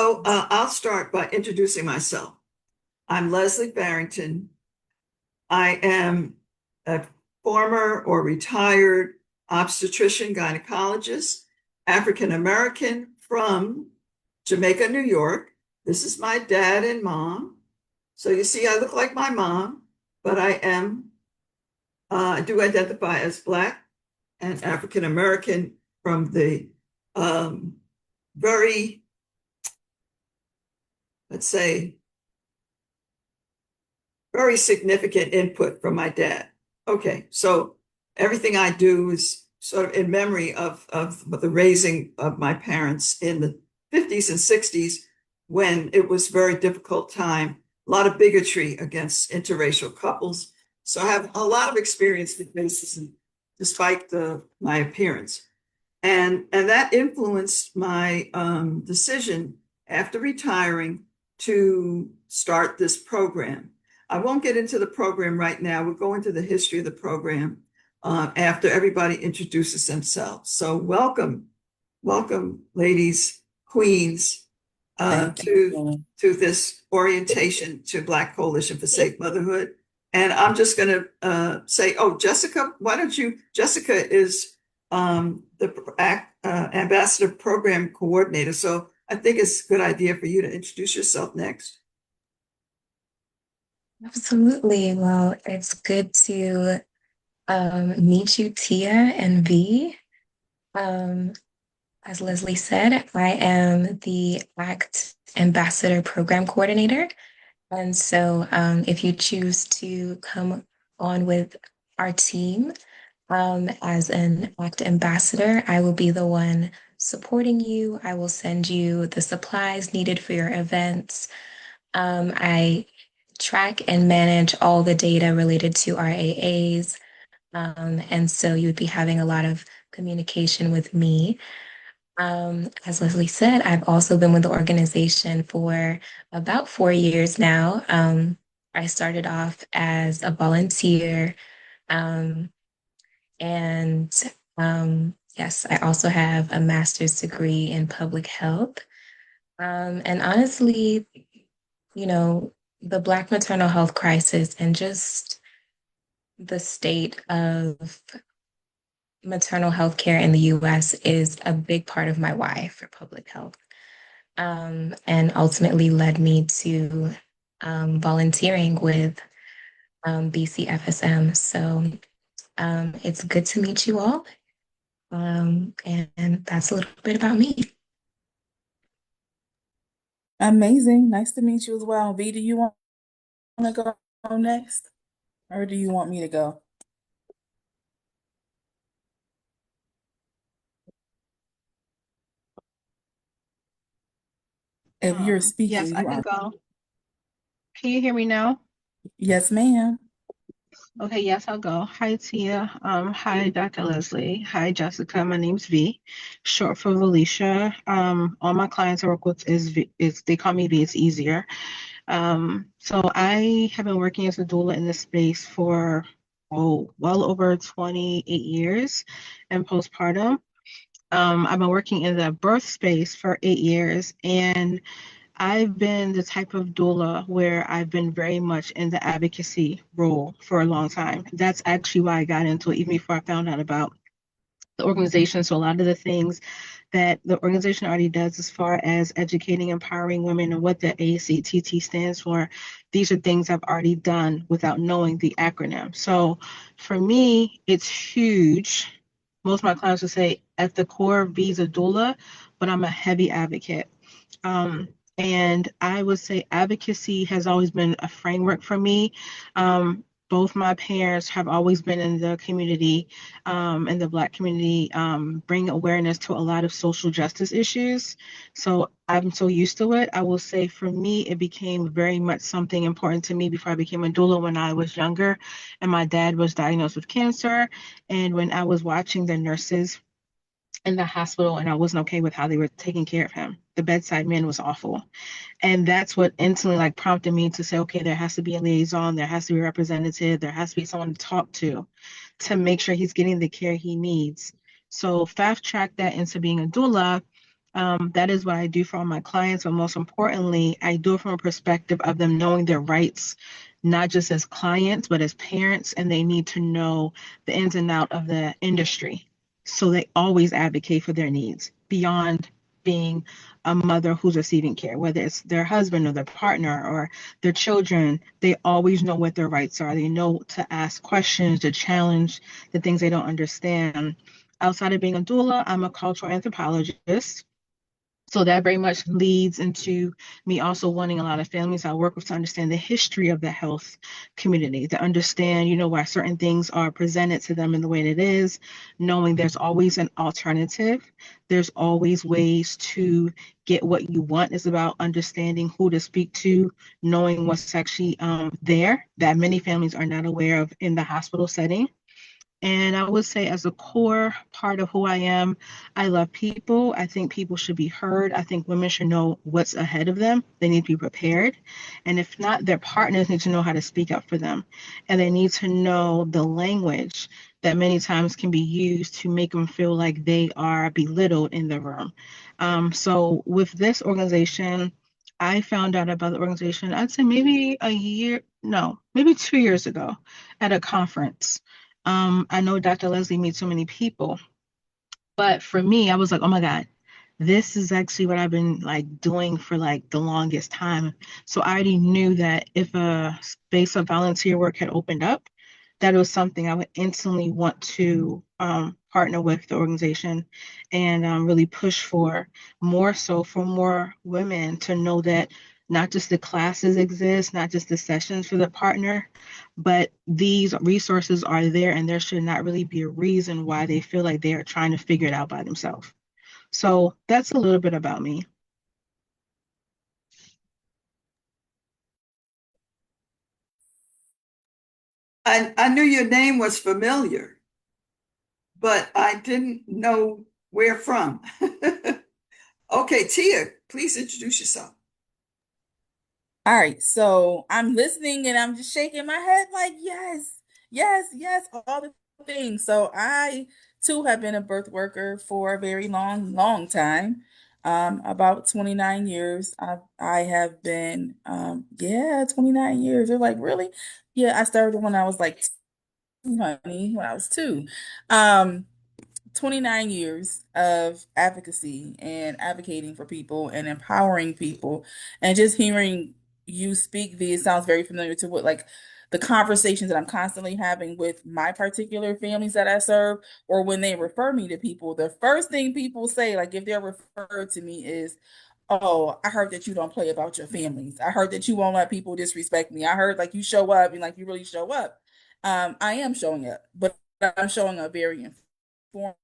I'll start by introducing myself. I'm Leslie Barrington. I am a former or retired obstetrician gynecologist, African American from Jamaica, New York. This is my dad and mom. So you see, I look like my mom, but I do identify as Black and African American from the very, let's say, very significant input from my dad. Okay, so everything I do is sort of in memory of the raising of my parents in the 50s and 60s when it was a very difficult time, a lot of bigotry against interracial couples. So I have a lot of experience with racism despite my appearance. And that influenced my decision after retiring to start this program. I won't get into the program right now. We'll go into the history of the program after everybody introduces themselves. So welcome, ladies, queens, to this orientation to Black Coalition for Safe Motherhood. And I'm just going to say, Jessica, Jessica is the Ambassador Program Coordinator. So I think it's a good idea for you to introduce yourself next. Absolutely. Well, it's good to meet you, Tia and V. Um, as Leslie said, I am the ACT Ambassador Program Coordinator. And so if you choose to come on with our team as an ACT ambassador, I will be the one supporting you. I will send you the supplies needed for your events. I track and manage all the data related to our AAs. And so you would be having a lot of communication with me. As Leslie said, I've also been with the organization for about 4 years now. I started off as a volunteer. Um, and yes, I also have a master's degree in public health. And honestly, you know, the Black maternal health crisis and just the state of maternal health care in the US is a big part of my why for public health, and ultimately led me to volunteering with BCFSM. So it's good to meet you all. And that's a little bit about me. Amazing. Nice to meet you as well. V, do you want to go next? Or do you want me to go? If you're Yes, speaking, I you can are. go. Can you hear me now? Yes, ma'am. Okay, yes, I'll go. Hi, Tia. Hi, Dr. Leslie. Hi, Jessica. My name's V, short for Valicia. All my clients I work with is they call me V. It's easier. So I have been working as a doula in this space for well over 28 years in postpartum. I've been working in the birth space for 8 years, and I've been the type of doula where I've been very much in the advocacy role for a long time. That's actually why I got into it, even before I found out about the organization. So a lot of the things that the organization already does as far as educating, empowering women and what the ACTT stands for, these are things I've already done without knowing the acronym. So for me, it's huge. Most of my clients would say at the core, V's a doula, but I'm a heavy advocate. And I would say advocacy has always been a framework for me. Both my parents have always been in the community, in the Black community, bring awareness to a lot of social justice issues. So I'm so used to it. I will say for me, it became very much something important to me before I became a doula when I was younger, and my dad was diagnosed with cancer. And when I was watching the nurses in the hospital and I wasn't okay with how they were taking care of him. The bedside man was awful. And that's what instantly prompted me to say, okay, there has to be a liaison, there has to be a representative, there has to be someone to talk to make sure he's getting the care he needs. So fast track that into being a doula. That is what I do for all my clients, but most importantly, I do it from a perspective of them knowing their rights, not just as clients, but as parents, and they need to know the ins and out of the industry. So they always advocate for their needs beyond being a mother who's receiving care, whether it's their husband or their partner or their children. They always know what their rights are. They know to ask questions, to challenge the things they don't understand. Outside of being a doula, I'm a cultural anthropologist. So that very much leads into me also wanting a lot of families I work with to understand the history of the health community, to understand, why certain things are presented to them in the way that it is, knowing there's always an alternative. There's always ways to get what you want. It's about understanding who to speak to, knowing what's actually there that many families are not aware of in the hospital setting. And I would say, as a core part of who I am, I love people. I think people should be heard. I think women should know what's ahead of them. They need to be prepared. And if not, their partners need to know how to speak up for them. And they need to know the language that many times can be used to make them feel like they are belittled in the room. So, with this organization, I found out about the organization, I'd say maybe a year, no, maybe 2 years ago at a conference. I know Dr. Leslie meets so many people, but for me, I was like, oh my God, this is actually what I've been like doing for like the longest time. So I already knew that if a space of volunteer work had opened up, that it was something I would instantly want to partner with the organization and really push for, more so for more women to know that not just the classes exist, not just the sessions for the partner, but these resources are there, and there should not really be a reason why they feel like they are trying to figure it out by themselves. So that's a little bit about me. I knew your name was familiar, but I didn't know where from. Okay, Tia, please introduce yourself. All right, so I'm listening and I'm just shaking my head like, yes, yes, yes, all the things. So I too have been a birth worker for a very long, long time. About 29 years. I have been yeah, 29 years. They're like, really? Yeah, I started when I was like two, honey, when I was two. Um, 29 years of advocacy and advocating for people and empowering people, and just hearing you speak these sounds very familiar to what like the conversations that I'm constantly having with my particular families that I serve, or when they refer me to people, the first thing people say, like if they're referred to me, is, oh, I heard that you don't play about your families. I heard that you won't let people disrespect me. I heard like you show up and like you really show up. I am showing up, but I'm showing up very informed,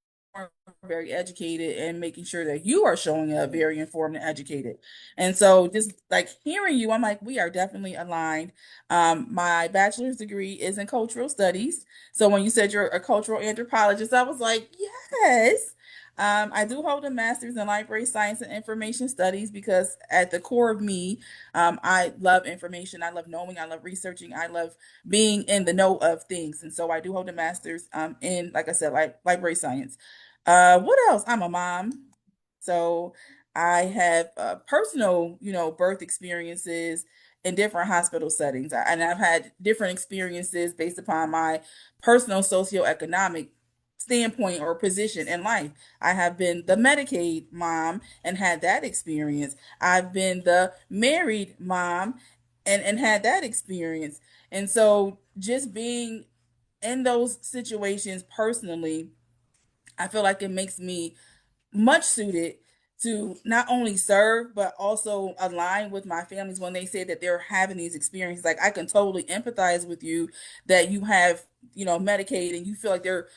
very educated, and making sure that you are showing up very informed and educated. And so just like hearing you, I'm like, we are definitely aligned. My bachelor's degree is in cultural studies. So when you said you're a cultural anthropologist, I was like, yes. I do hold a master's in library science and information studies because at the core of me, I love information. I love knowing. I love researching. I love being in the know of things. And so I do hold a master's in, like I said, like library science. What else? I'm a mom. So I have personal, birth experiences in different hospital settings. And I've had different experiences based upon my personal socioeconomic standpoint or position in life. I have been the Medicaid mom and had that experience. I've been the married mom and had that experience. And so just being in those situations personally, I feel like it makes me much suited to not only serve but also align with my families when they say that they're having these experiences. Like I can totally empathize with you that you have, Medicaid and you feel like they're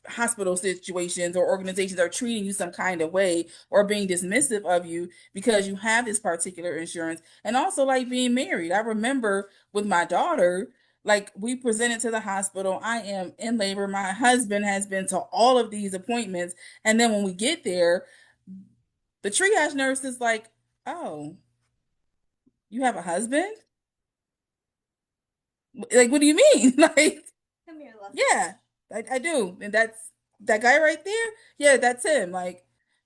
hospital situations or organizations are treating you some kind of way or being dismissive of you because you have this particular insurance. And also like being married. I remember with my daughter, like we presented to the hospital, I am in labor, my husband has been to all of these appointments, and then when we get there, the triage nurse is like, oh, you have a husband? Like, what do you mean? Like, yeah, I do. And that's that guy right there. Yeah, that's him. Like,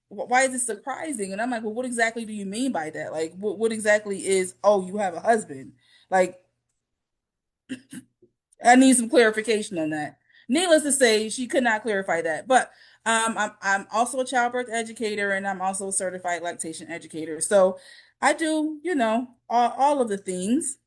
why is this surprising? And I'm like, well, what exactly do you mean by that? Like, what exactly is, oh, you have a husband? Like, I need some clarification on that. Needless to say, she could not clarify that. But I'm also a childbirth educator, and I'm also a certified lactation educator. So I do, all of the things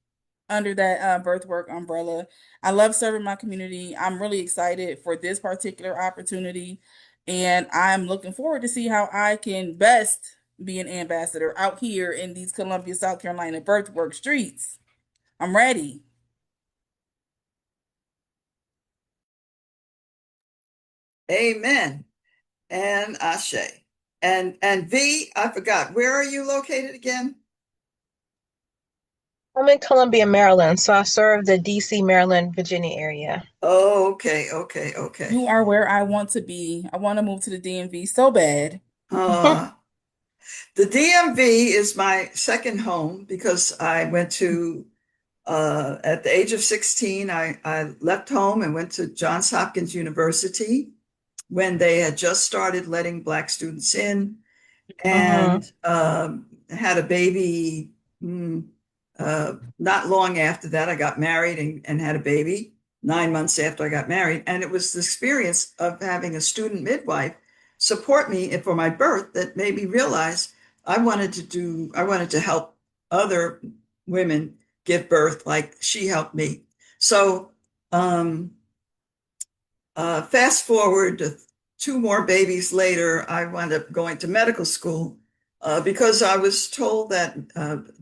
under that birth work umbrella. I love serving my community. I'm really excited for this particular opportunity, and I'm looking forward to see how I can best be an ambassador out here in these Columbia, South Carolina birth work streets. I'm ready. Amen. And Ashe. And V, I forgot, where are you located again? I'm in Columbia, Maryland, so I serve the DC, Maryland, Virginia area. Oh, okay. You are where I want to be. I want to move to the DMV so bad. Uh, the DMV is my second home because I went to at the age of 16, I left home and went to Johns Hopkins University when they had just started letting Black students in, Mm-hmm. and had a baby. Not long after that, I got married and had a baby 9 months after I got married. And it was the experience of having a student midwife support me for my birth that made me realize I wanted to help other women give birth like she helped me. So, fast forward to two more babies later, I wound up going to medical school because I was told that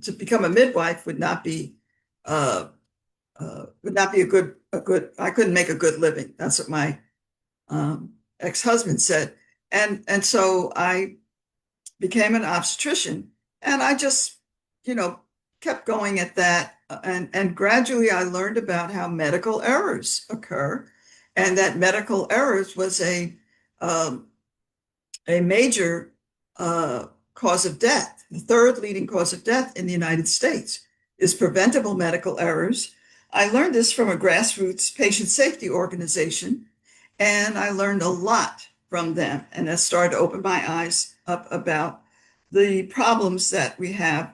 to become a midwife uh, would not be a good. I couldn't make a good living. That's what my ex-husband said, and so I became an obstetrician, and I just, you know, kept going at that, and gradually I learned about how medical errors occur, and that medical errors was um, a major cause of death. The third leading cause of death in the United States is preventable medical errors. I learned this from a grassroots patient safety organization, and I learned a lot from them. And that started to open my eyes up about the problems that we have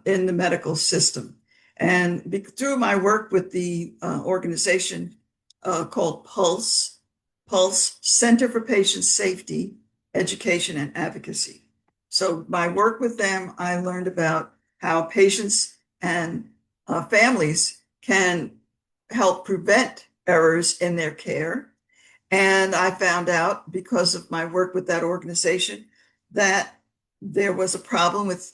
in the medical system. And through my work with the organization called Pulse Center for Patient Safety, Education, and Advocacy. So, my work with them, I learned about how patients and families can help prevent errors in their care. And I found out because of my work with that organization that there was a problem with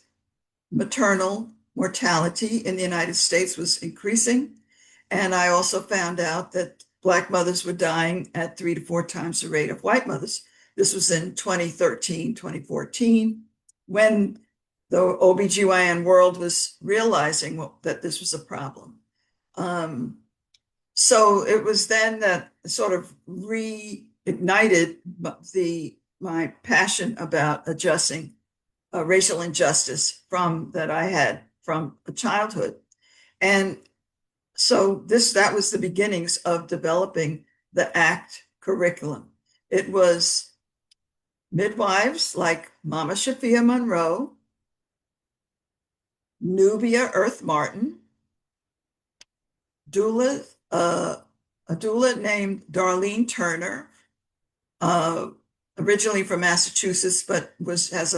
maternal mortality in the United States was increasing. And I also found out that Black mothers were dying at 3 to 4 times the rate of white mothers. This was in 2013, 2014, when the OBGYN world was realizing that this was a problem. So it was then that sort of reignited my passion about addressing racial injustice from that I had from childhood. And so that was the beginnings of developing the ACT curriculum. It was midwives like Mama Shafia Monroe, Nubia Earth Martin, doula, a doula named Darlene Turner, uh, originally from Massachusetts, but has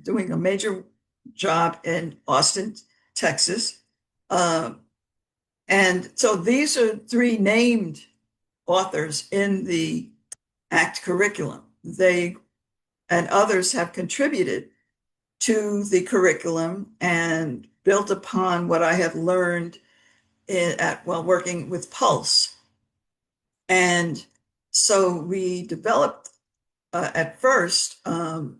doing a major job in Austin, Texas. And so these are three named authors in the ACT curriculum. They and others have contributed to the curriculum and built upon what I have learned while working with Pulse. And so we developed at first, we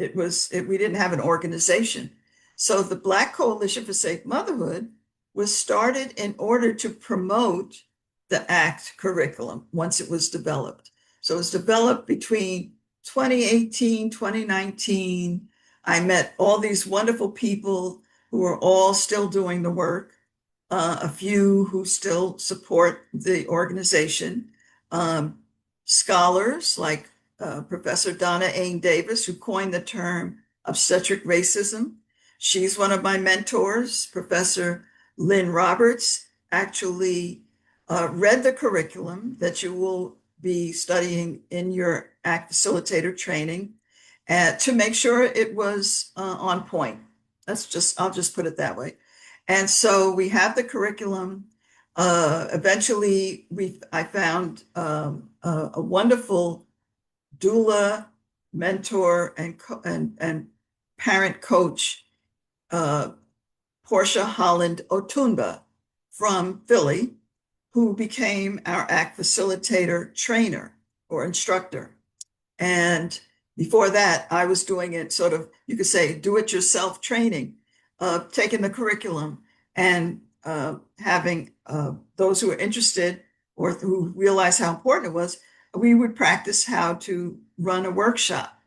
didn't have an organization. So the Black Coalition for Safe Motherhood was started in order to promote the ACT curriculum once it was developed. So it was developed between 2018, 2019. I met all these wonderful people who are all still doing the work, a few who still support the organization, scholars like Professor Donna Ain Davis, who coined the term obstetric racism. She's one of my mentors. Professor Lynn Roberts actually read the curriculum that you will be studying in your ACT facilitator training to make sure it was on point. I'll just put it that way. And so we have the curriculum. Eventually, I found a wonderful doula, mentor, and parent coach, Portia Holland Otunba from Philly, who became our ACT facilitator trainer or instructor. And before that, I was doing it sort of, you could say, do-it-yourself training, taking the curriculum and having those who are interested or who realized how important it was, we would practice how to run a workshop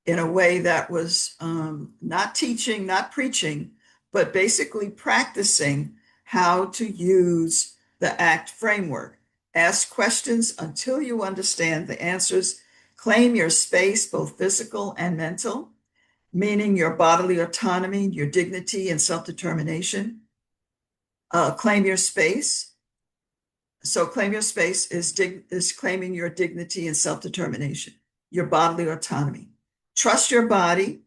in a way that was not teaching, not preaching, but basically practicing how to use the ACT framework. Ask questions until you understand the answers. Claim your space, both physical and mental, meaning your bodily autonomy, your dignity and self-determination. Claim your space. So claim your space is claiming your dignity and self-determination, your bodily autonomy. Trust your body.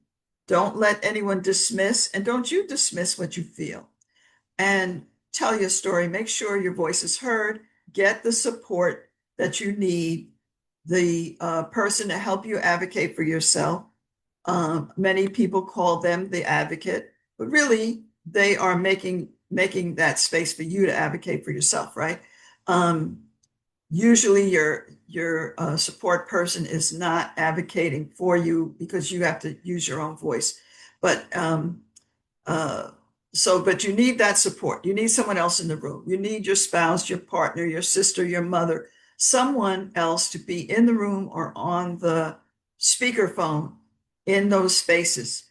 Don't let anyone dismiss, and don't you dismiss what you feel. And tell your story. Make sure your voice is heard. Get the support that you need. The person to help you advocate for yourself. Many people call them the advocate, but really they are making that space for you to advocate for yourself, right? Usually your support person is not advocating for you because you have to use your own voice. But but you need that support. You need someone else in the room. You need your spouse, your partner, your sister, your mother, someone else to be in the room or on the speakerphone in those spaces.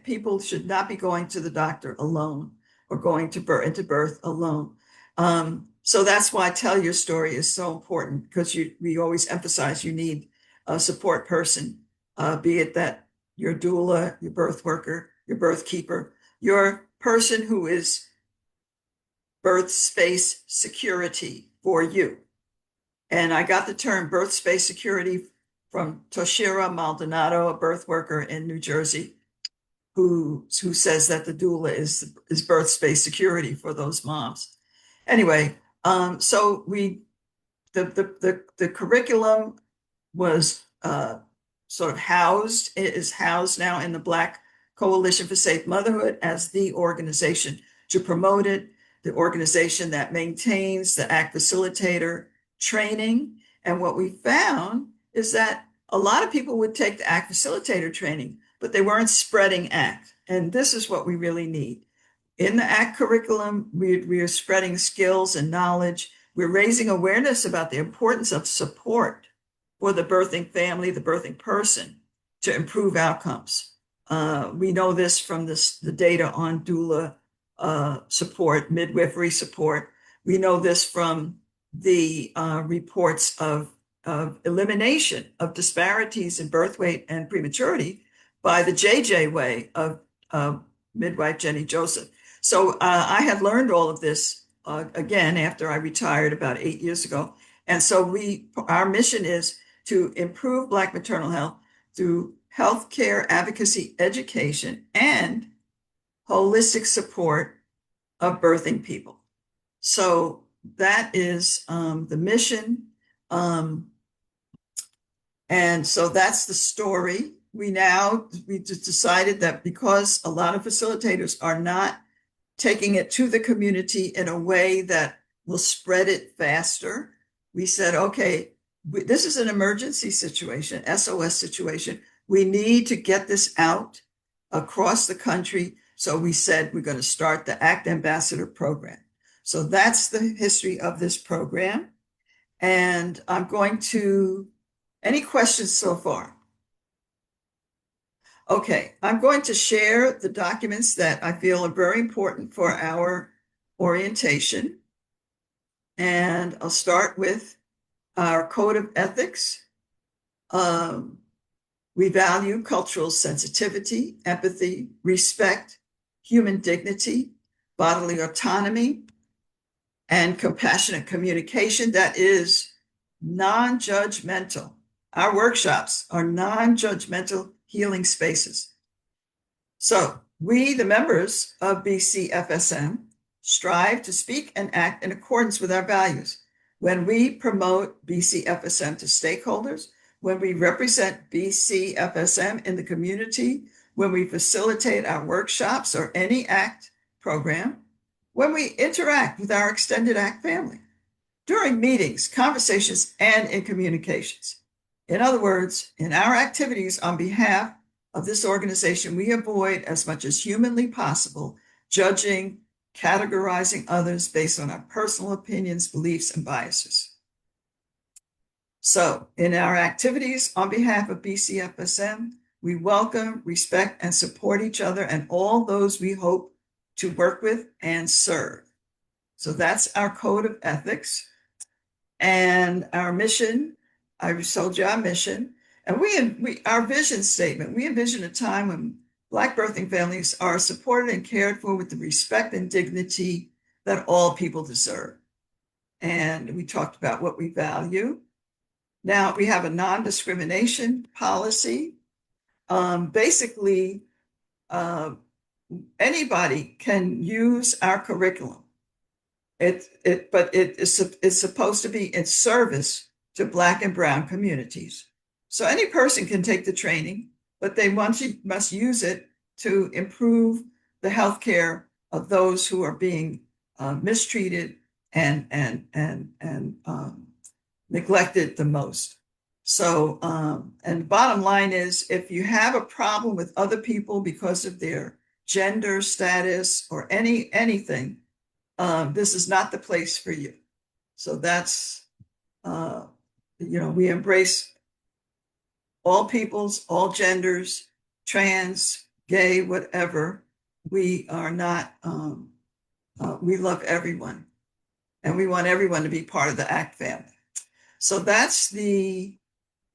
People should not be going to the doctor alone or going into birth alone. So that's why tell your story is so important, because we always emphasize you need a support person, be it that your doula, your birth worker, your birth keeper, your person who is birth space security for you. And I got the term birth space security from Toshira Maldonado, a birth worker in New Jersey, who says that the doula is birth space security for those moms. Anyway, so the curriculum was sort of is housed now in the Black Coalition for Safe Motherhood as the organization to promote it, the organization that maintains the ACT facilitator training. And what we found is that a lot of people would take the ACT facilitator training, but they weren't spreading ACT. And this is what we really need. In the ACT curriculum, we are spreading skills and knowledge. We're raising awareness about the importance of support for the birthing family, the birthing person, to improve outcomes. We know this from the data on doula support, midwifery support. We know this from the reports of elimination of disparities in birth weight and prematurity by the JJ way of midwife Jenny Joseph. So I had learned all of this again after I retired about 8 years ago. And so our mission is to improve Black maternal health through healthcare advocacy, education, and holistic support of birthing people. So that is the mission. And so that's the story. We just decided that because a lot of facilitators are not taking it to the community in a way that will spread it faster, we said, okay, this is an emergency situation, SOS situation. We need to get this out across the country. So we said we're going to start the ACT Ambassador Program. So that's the history of this program. And any questions so far? Okay, I'm going to share the documents that I feel are very important for our orientation. And I'll start with our code of ethics. We value cultural sensitivity, empathy, respect, human dignity, bodily autonomy, and compassionate communication that is non-judgmental. Our workshops are non-judgmental healing spaces. So we, the members of BCFSM, strive to speak and act in accordance with our values. When we promote BCFSM to stakeholders, when we represent BCFSM in the community, when we facilitate our workshops or any ACT program, when we interact with our extended ACT family, during meetings, conversations, and in communications. In other words, in our activities on behalf of this organization, we avoid as much as humanly possible judging, categorizing others based on our personal opinions, beliefs, and biases. So in our activities on behalf of BCFSM, we welcome, respect, and support each other and all those we hope to work with and serve. So that's our code of ethics. And our mission, I told you our mission, and our vision statement, we envision a time when Black birthing families are supported and cared for with the respect and dignity that all people deserve. And we talked about what we value. Now we have a non-discrimination policy. Basically, anybody can use our curriculum. But it's supposed to be in service to Black and Brown communities. So any person can take the training, but they must use it to improve the healthcare of those who are being mistreated and neglected the most. So, and the bottom line is, if you have a problem with other people because of their gender status or anything, this is not the place for you. So that's, we embrace all peoples, all genders, trans, gay, whatever. We are not, we love everyone, and we want everyone to be part of the ACT family. So that's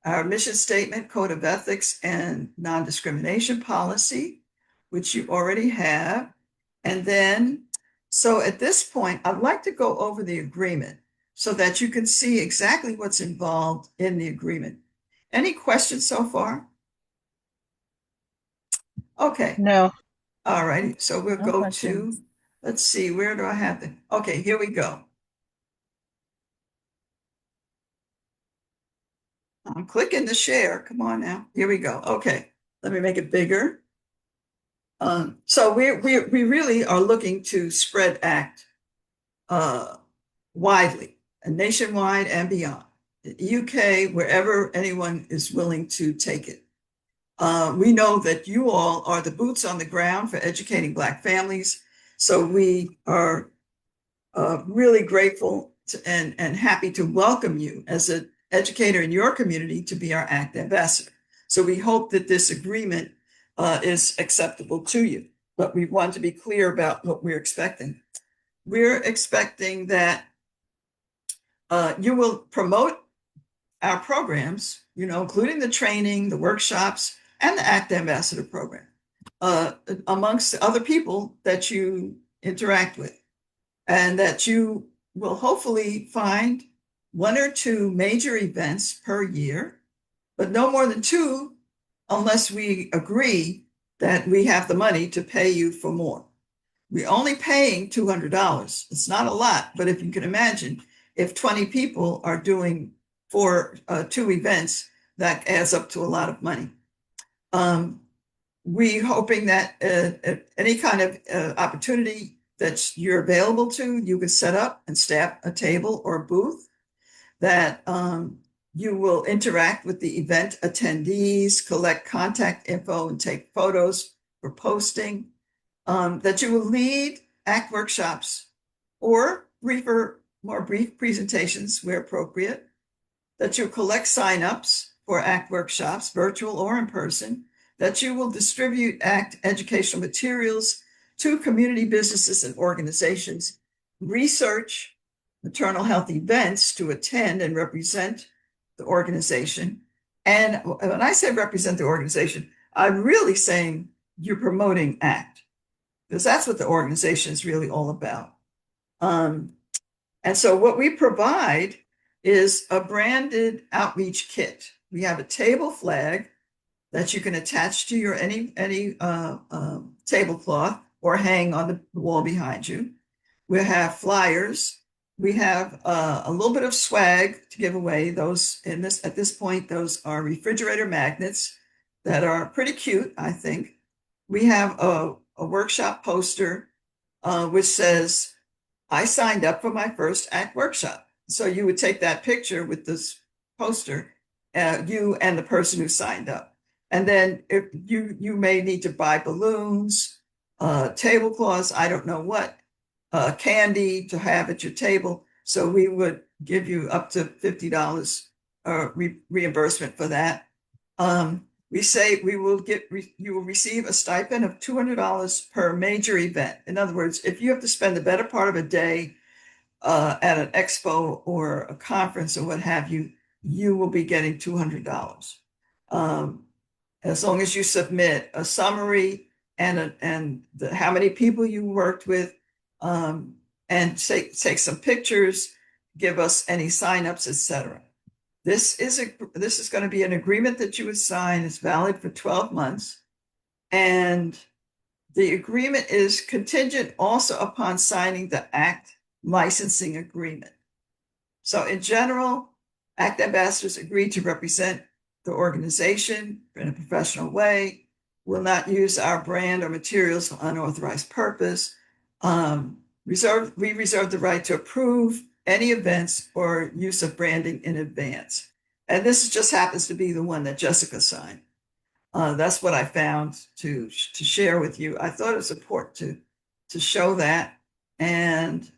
our mission statement, code of ethics, and non-discrimination policy, which you already have. And then, so at this point, I'd like to go over the agreement so that you can see exactly what's involved in the agreement. Any questions so far? Okay. No. All righty. So we'll go questions. to, let's see, where do I have it? Okay, here we go. I'm clicking the share. Come on now. Here we go. Okay, let me make it bigger. So we really are looking to spread ACT widely and nationwide and beyond. The UK, wherever anyone is willing to take it. We know that you all are the boots on the ground for educating Black families. So we are really grateful and happy to welcome you as an educator in your community to be our ACT ambassador. So we hope that this agreement is acceptable to you, but we want to be clear about what we're expecting. We're expecting that you will promote our programs, including the training, the workshops, and the ACT Ambassador Program amongst other people that you interact with, and that you will hopefully find 1 or 2 major events per year, but no more than 2 unless we agree that we have the money to pay you for more. We're only paying $200. It's not a lot, but if you can imagine, if 20 people are doing 2 events, that adds up to a lot of money. We're hoping that any kind of opportunity that you're available to, you can set up and staff a table or a booth, that you will interact with the event attendees, collect contact info, and take photos for posting, that you will lead ACT workshops or more brief presentations where appropriate, that you'll collect signups for ACT workshops, virtual or in person, that you will distribute ACT educational materials to community businesses and organizations, research maternal health events to attend and represent the organization, And when I say represent the organization, I'm really saying you're promoting ACT, because that's what the organization is really all about. And so what we provide is a branded outreach kit. We have a table flag that you can attach to your any tablecloth or hang on the wall behind you. We have flyers. We have a little bit of swag to give away. Those at this point, those are refrigerator magnets that are pretty cute, I think. We have a workshop poster which says, "I signed up for my first ACT workshop." So you would take that picture with this poster, you and the person who signed up. And then if you may need to buy balloons, tablecloths, I don't know what, candy to have at your table. So we would give you up to $50 reimbursement for that. We say you will receive a stipend of $200 per major event. In other words, if you have to spend the better part of a day at an expo or a conference or what have you, you will be getting $200. As long as you submit a summary and how many people you worked with, and take some pictures, give us any signups, etc. This is going to be an agreement that you would sign. It's valid for 12 months. And the agreement is contingent also upon signing the ACT licensing agreement. So in general, ACT ambassadors agree to represent the organization in a professional way, will not use our brand or materials for unauthorized purpose. We reserve the right to approve any events or use of branding in advance. And this just happens to be the one that Jessica signed. That's what I found to share with you. I thought it was important to show that. And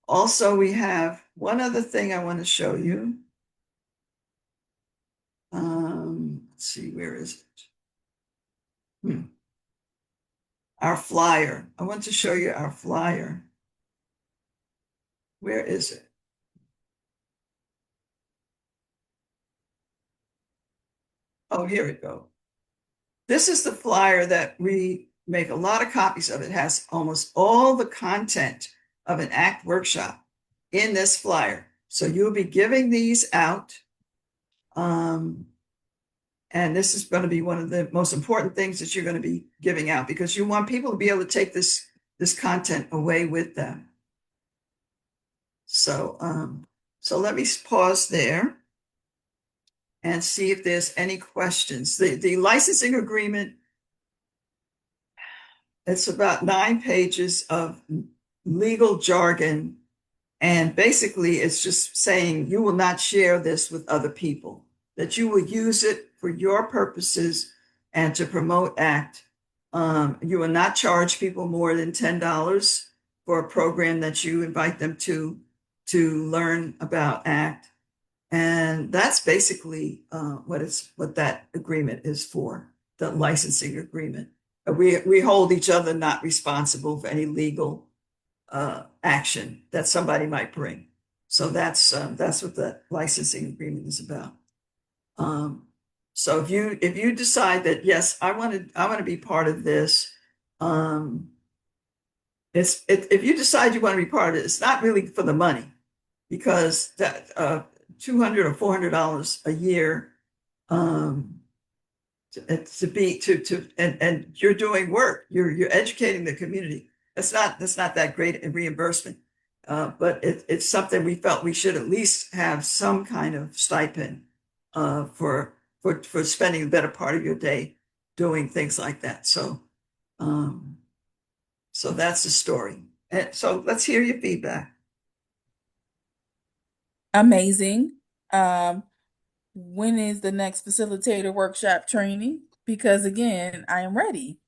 also we have one other thing I want to show you. Let's see, where is it? Our flyer. I want to show you our flyer. Where is it? Oh, here we go. This is the flyer that we make a lot of copies of. It has almost all the content of an ACT workshop in this flyer. So you'll be giving these out. And this is going to be one of the most important things that you're going to be giving out, because you want people to be able to take this content away with them. So, so let me pause there and see if there's any questions. The licensing agreement, it's about 9 pages of legal jargon. And basically, it's just saying you will not share this with other people, that you will use it for your purposes and to promote ACT. You will not charge people more than $10 for a program that you invite them to learn about ACT. And that's basically what that agreement is for, the licensing agreement. We hold each other not responsible for any legal action that somebody might bring. So that's what the licensing agreement is about. So if you decide that, yes, I want to be part of this, if you decide you want to be part of it, it's not really for the money, because that $200 or $400 a year and you're doing work, you're educating the community. That's not that great a reimbursement, but it's something we felt we should at least have some kind of stipend for spending the better part of your day doing things like that. So so that's the story. And so let's hear your feedback. Amazing. When is the next facilitator workshop training? Because again, I am ready.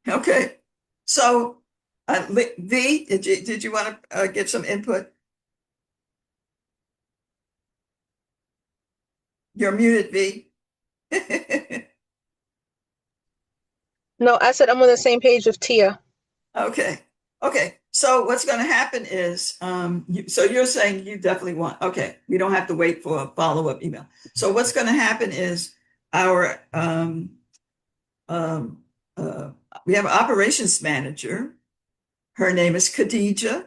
Okay. So V, did you want to get some input? You're muted, V. No, I said I'm on the same page with Tia. Okay. Okay, so what's going to happen is, so you're saying you definitely want, okay, we don't have to wait for a follow-up email. So what's going to happen is our, um, uh, we have an operations manager. Her name is Khadija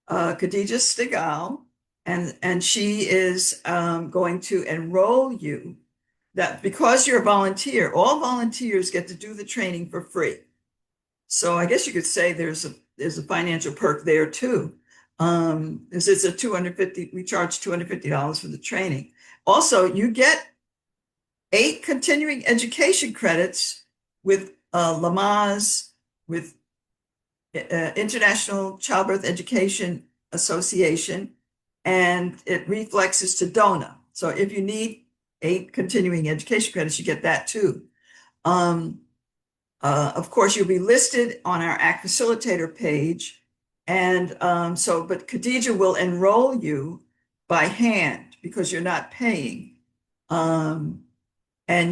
Stigal, and she is going to enroll you. That because you're a volunteer, all volunteers get to do the training for free. So I guess you could say there's a financial perk there too. This is a 250, we charge $250 for the training. Also, you get 8 continuing education credits with Lamaze, with International Childbirth Education Association, and it reflexes to DONA. So if you need 8 continuing education credits, you get that too. Of course, you'll be listed on our ACT Facilitator page. And but Khadija will enroll you by hand because you're not paying. And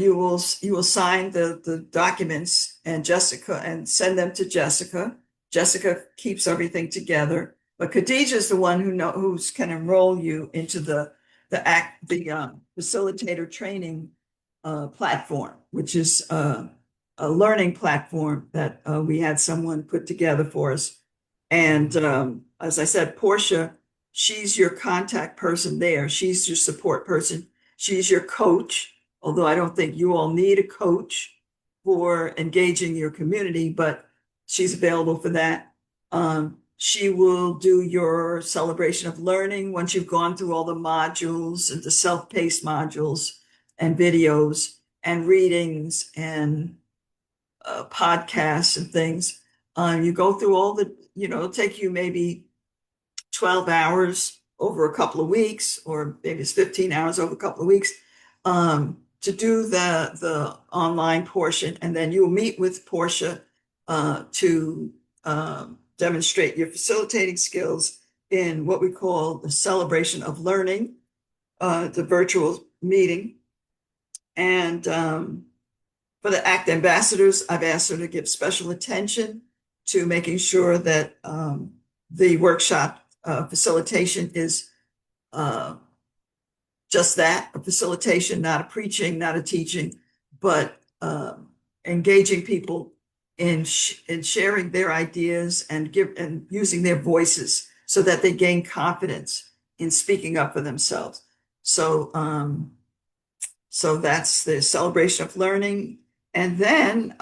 you will sign the documents and Jessica and send them to Jessica. Jessica keeps everything together, but Khadija is the one who's can enroll you into the facilitator training platform, which is a learning platform that we had someone put together for us. And as I said, Portia, she's your contact person there. She's your support person. She's your coach, although I don't think you all need a coach for engaging your community, but she's available for that. She will do your celebration of learning once you've gone through all the modules and the self-paced modules and videos and readings and podcasts and things. You go through all the, it'll take you maybe 12 hours over a couple of weeks, or maybe it's 15 hours over a couple of weeks, to do the online portion. And then you'll meet with Portia to demonstrate your facilitating skills in what we call the celebration of learning, the virtual meeting. And for the ACT ambassadors, I've asked her to give special attention to making sure that the workshop facilitation is just that, a facilitation, not a preaching, not a teaching, but engaging people in sharing their ideas and using their voices so that they gain confidence in speaking up for themselves. So so that's the celebration of learning. And then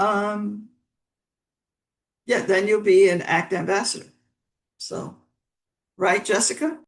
then you'll be an ACT ambassador. So, right, Jessica?